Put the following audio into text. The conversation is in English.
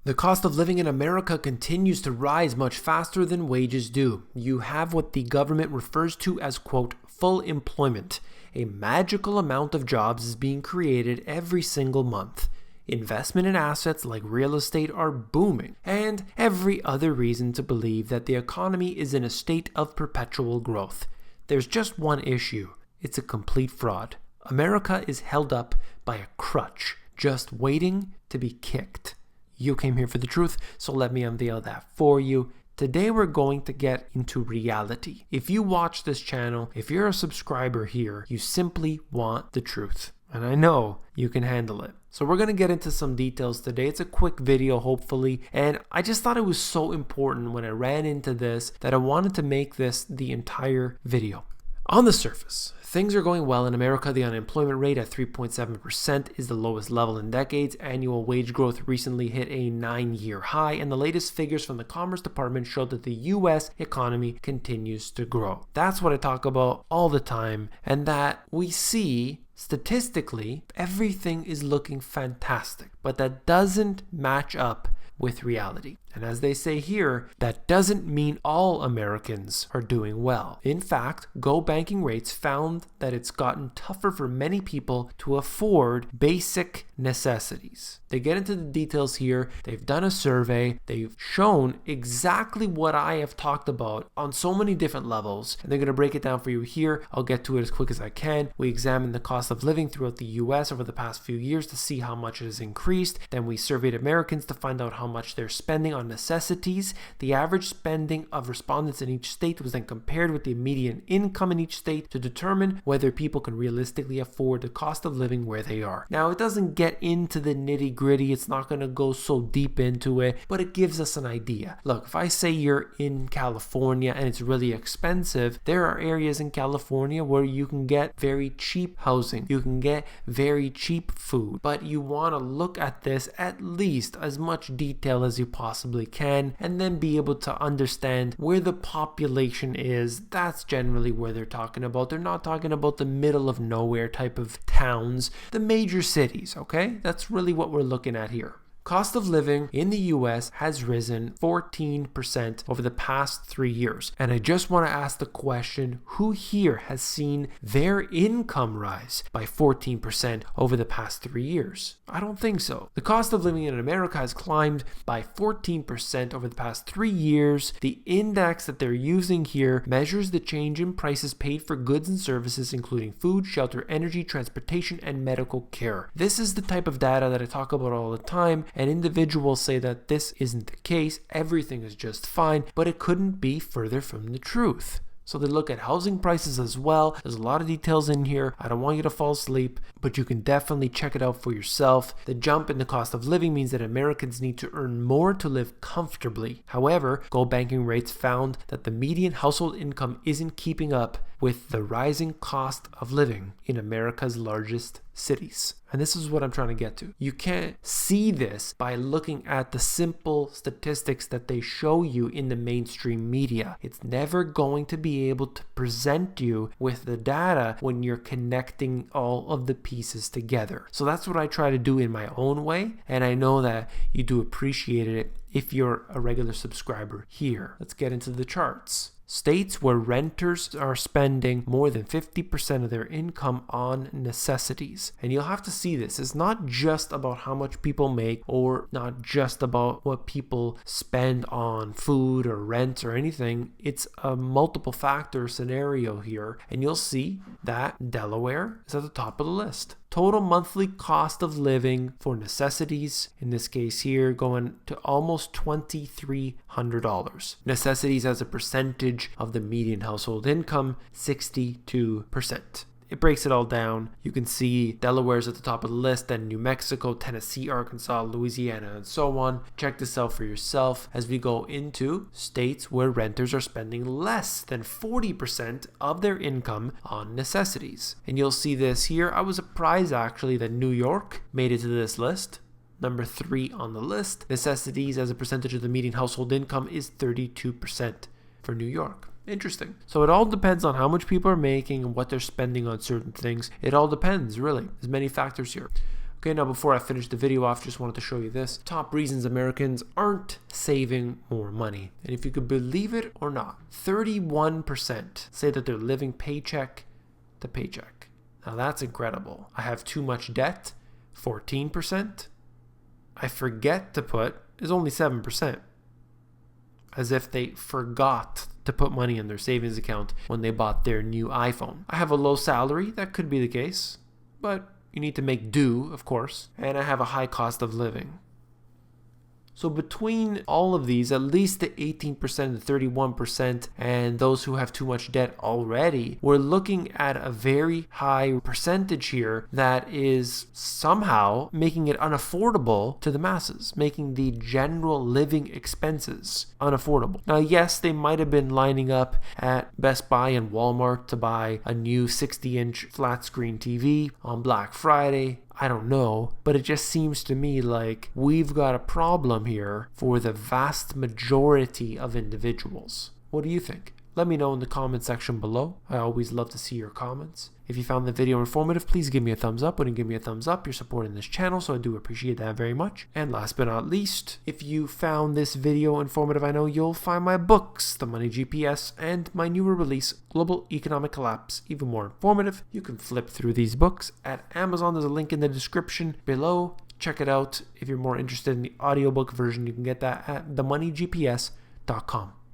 The cost of living in America continues to rise much faster than wages do. You have what the government refers to as, quote, full employment. A magical amount of jobs is being created every single month. Investment in assets like real estate are booming, and every other reason to believe that the economy is in a state of perpetual growth. There's just one issue. It's a complete fraud. America is held up by a crutch, just waiting to be kicked. You came here for the truth, so let me unveil that for you. Today we're going to get into reality. If you watch this channel, if you're a subscriber here, you simply want the truth. And I know you can handle it. So we're going to get into some details today. It's a quick video, hopefully. And I just thought it was so important when I ran into this that I wanted to make this the entire video. On the surface, things are going well in America. The unemployment rate at 3.7% is the lowest level in decades. Annual wage growth recently hit a 9-year high, and the latest figures from the Commerce Department show that the U.S. economy continues to grow. That's what I talk about all the time, and that we see statistically everything is looking fantastic, but that doesn't match up with reality. And as they say here, that doesn't mean all Americans are doing well. In fact, Go Banking Rates found that it's gotten tougher for many people to afford basic necessities. They get into the details here. They've done a survey. They've shown exactly what I have talked about on so many different levels, and they're going to break it down for you here. I'll get to it as quick as I can. We examined the cost of living throughout the U.S. over the past few years to see how much it has increased. Then we surveyed Americans to find out how much they're spending on necessities. The average spending of respondents in each state was then compared with the median income in each state to determine whether people can realistically afford the cost of living where they are. Now, it doesn't get into the nitty-gritty. It's not going to go so deep into it, but it gives us an idea. Look, if I say you're in California and it's really expensive, there are areas in California where you can get very cheap housing. You can get very cheap food, but you want to look at this at least as much detail as you possibly can, and then be able to understand where the population is. That's generally where they're talking about. They're not talking about the middle of nowhere type of towns, the major cities, okay? That's really what we're looking at here. Cost of living in the US has risen 14% over the past 3 years. And I just want to ask the question, who here has seen their income rise by 14% over the past 3 years? I don't think so. The cost of living in America has climbed by 14% over the past 3 years. The index that they're using here measures the change in prices paid for goods and services, including food, shelter, energy, transportation, and medical care. This is the type of data that I talk about all the time. And individuals say that this isn't the case, everything is just fine, but it couldn't be further from the truth. So they look at housing prices as well. There's a lot of details in here. I don't want you to fall asleep, but you can definitely check it out for yourself. The jump in the cost of living means that Americans need to earn more to live comfortably. However, Go Banking Rates found that the median household income isn't keeping up with the rising cost of living in America's largest cities. And this is what I'm trying to get to. You can't see this by looking at the simple statistics that they show you in the mainstream media. It's never going to be able to present you with the data when you're connecting all of the pieces together. So that's what I try to do in my own way, and I know that you do appreciate it if you're a regular subscriber here. Let's get into the charts. States where renters are spending more than 50% of their income on necessities. And you'll have to see this. It's not just about how much people make, or not just about what people spend on food or rent or anything. It's a multiple factor scenario here. And you'll see that Delaware is at the top of the list. Total monthly cost of living for necessities, in this case here, going to almost $2,300. Necessities as a percentage of the median household income, 62%. It breaks it all down. You can see Delaware's at the top of the list, then New Mexico, Tennessee, Arkansas, Louisiana, and so on. Check this out for yourself as we go into states where renters are spending less than 40% of their income on necessities. And you'll see this here. I was surprised actually that New York made it to this list. Number 3 on the list. Necessities as a percentage of the median household income is 32% for New York. Interesting. So it all depends on how much people are making and what they're spending on certain things. It all depends, really. There's many factors here. Okay, now before I finish the video off, just wanted to show you this. Top reasons Americans aren't saving more money. And if you could believe it or not, 31% say that they're living paycheck to paycheck. Now that's incredible. I have too much debt, 14%. I forget to put is only 7%. As if they forgot to put money in their savings account when they bought their new iPhone. I have a low salary, that could be the case, but you need to make do, of course, and I have a high cost of living. So between all of these, at least the 18% and the 31% and those who have too much debt already, we're looking at a very high percentage here that is somehow making it unaffordable to the masses, making the general living expenses unaffordable. Now, yes, they might have been lining up at Best Buy and Walmart to buy a new 60-inch flat screen TV on Black Friday. I don't know, but it just seems to me like we've got a problem here for the vast majority of individuals. What do you think? Let me know in the comment section below. I always love to see your comments. If you found the video informative, please give me a thumbs up. When you give me a thumbs up, you're supporting this channel, so I do appreciate that very much. And last but not least, if you found this video informative, I know you'll find my books, The Money GPS, and my newer release, Global Economic Collapse, even more informative. You can flip through these books at Amazon. There's a link in the description below. Check it out. If you're more interested in the audiobook version, you can get that at themoneygps.com.